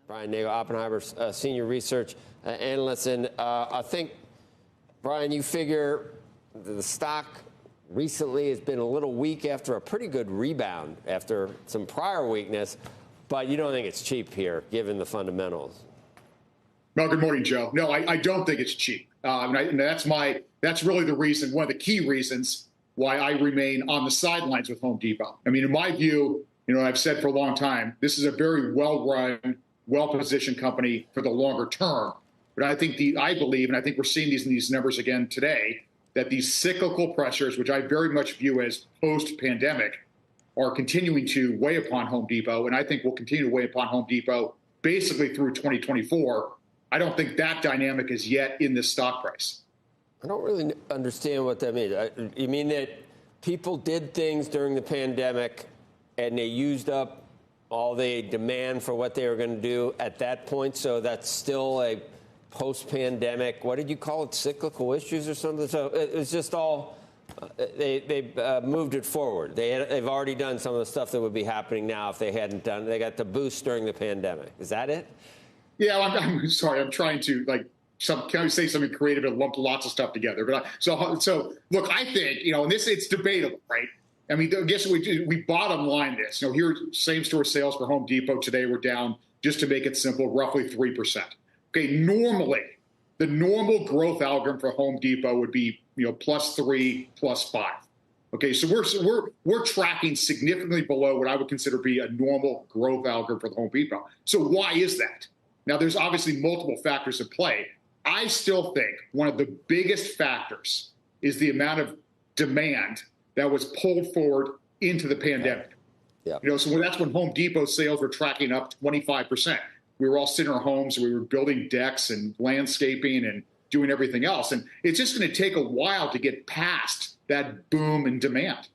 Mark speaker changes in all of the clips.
Speaker 1: Brian Nagel, Oppenheimer's senior research analyst. And I think, Brian, you figure the stock recently has been a little weak after a pretty good rebound after some prior weakness, but you don't think it's cheap here, given the fundamentals.
Speaker 2: No, good morning, Joe. No, I don't think it's cheap. And that's really the reason, one of the key reasons why I remain on the sidelines with Home Depot. I mean, in my view, I've said for a long time, this is a very well-run, well-positioned company for the longer term. But I believe, and I think we're seeing these numbers again today, that these cyclical pressures, which I very much view as post-pandemic, are continuing to weigh upon Home Depot, and I think will continue to weigh upon Home Depot basically through 2024. I don't think that dynamic is yet in this stock price.
Speaker 1: I don't really understand what that means. You mean that people did things during the pandemic and they used up all the demand for what they were going to do at that point, so that's still a post-pandemic, what did you call it, cyclical issues or something? So it's just all, they moved it forward. They've already done some of the stuff that would be happening now if they hadn't done. They got the boost during the pandemic. Is that it?
Speaker 2: Yeah, I'm sorry. I'm trying to can I say something creative and lump lots of stuff together? But so look, I think and it's debatable, right? I mean, I guess we bottom line this. Here, same store sales for Home Depot today were down, just to make it simple, roughly 3%. Okay, normally the normal growth algorithm for Home Depot would be +3, +5. Okay, so we're tracking significantly below what I would consider to be a normal growth algorithm for the Home Depot. So why is that? Now, there's obviously multiple factors at play. I still think one of the biggest factors is the amount of demand that was pulled forward into the pandemic.
Speaker 1: Yeah.
Speaker 2: So that's when Home Depot sales were tracking up 25%. We were all sitting in our homes, we were building decks and landscaping and doing everything else. And it's just going to take a while to get past that boom in demand.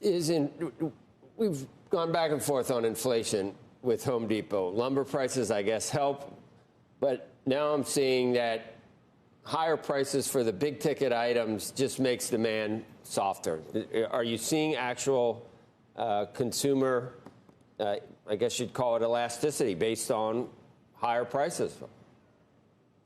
Speaker 1: We've gone back and forth on inflation with Home Depot. Lumber prices, I guess, help. But now I'm seeing that higher prices for the big ticket items just makes demand softer. Are you seeing actual consumer, I guess you'd call it elasticity, based on higher prices?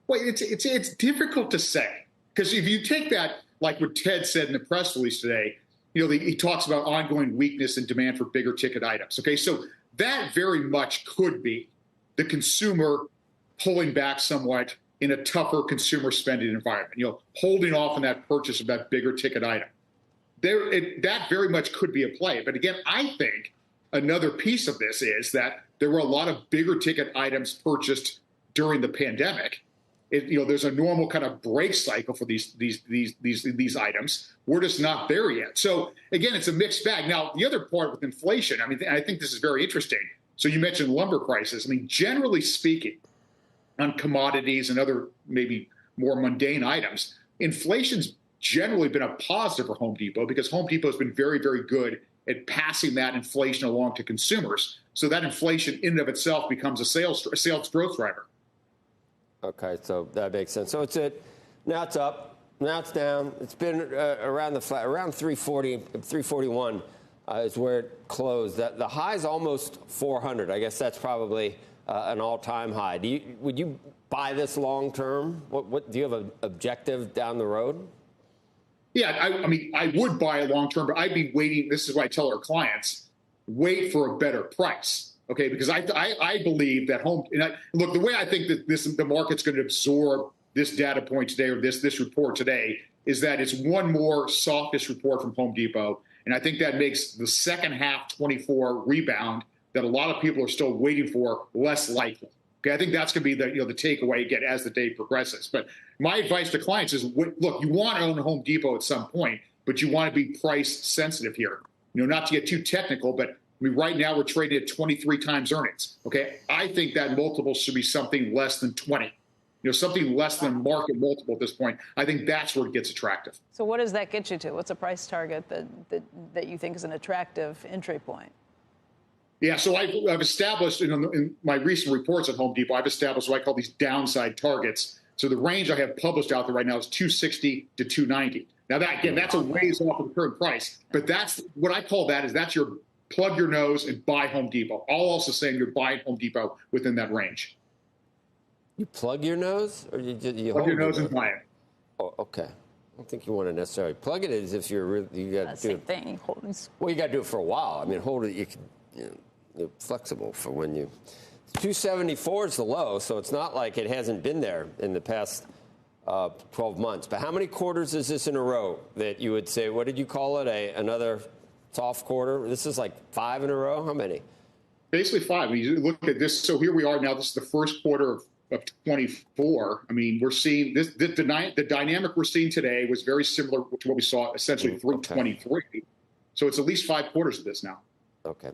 Speaker 2: Well, it's difficult to say, because if you take that, like what Ted said in the press release today, he talks about ongoing weakness in demand for bigger ticket items. Okay, so that very much could be the consumer pulling back somewhat in a tougher consumer spending environment, holding off on that purchase of that bigger ticket item. That very much could be a play. But again, I think another piece of this is that there were a lot of bigger ticket items purchased during the pandemic. There's a normal kind of break cycle for these items. We're just not there yet. So again, it's a mixed bag. Now, the other part with inflation, I think this is very interesting. So you mentioned lumber prices. Generally speaking, on commodities and other maybe more mundane items, inflation's generally been a positive for Home Depot, because Home Depot has been very, very good at passing that inflation along to consumers. So that inflation in and of itself becomes a sales growth driver. Okay,
Speaker 1: so that makes sense. So now it's up, now it's down. It's been around 340, 341 is where it closed. The high is almost 400. I guess that's probably an all-time high. Would you buy this long term? What do you have an objective down the road?
Speaker 2: Yeah, I would buy it long term, but I'd be waiting. This is what I tell our clients: wait for a better price. Okay, because I believe that look, the way I think that the market's going to absorb this data point today, or this report today, is that it's one more softish report from Home Depot, and I think that makes the second half 24 rebound that a lot of people are still waiting for less likely. Okay, I think that's going to be the takeaway again as the day progresses. But my advice to clients is, look, you want to own Home Depot at some point, but you want to be price sensitive here. Not to get too technical, but right now we're trading at 23 times earnings. Okay, I think that multiple should be something less than 20. Something less than market multiple at this point. I think that's where it gets attractive.
Speaker 3: So what does that get you to? What's a price target that you think is an attractive entry point?
Speaker 2: Yeah, so I've established in my recent reports at Home Depot, I've established what I call these downside targets. So the range I have published out there right now is 260 to 290. Now that's a ways off of the current price, but that's what I call that's your plug your nose and buy Home Depot. All also saying you're buying Home Depot within that range.
Speaker 1: You plug your nose, or you
Speaker 2: Plug
Speaker 1: hold
Speaker 2: your nose and buy it.
Speaker 1: Oh, okay. I don't think you want to necessarily plug it as if you're really, you got to do
Speaker 3: Same thing.
Speaker 1: Well, you got to do it for a while. I mean, hold it. You can, you're flexible for when you. 274 is the low, so it's not like it hasn't been there in the past 12 months. But how many quarters is this in a row that you would say? What did you call it? Another soft quarter? This is like 5 in a row. How many?
Speaker 2: Basically 5. When you look at this, so here we are now. This is the first quarter of 24. I mean, we're seeing this. The dynamic we're seeing today was very similar to what we saw essentially through 23. So it's at least 5 quarters of this now.
Speaker 1: Okay.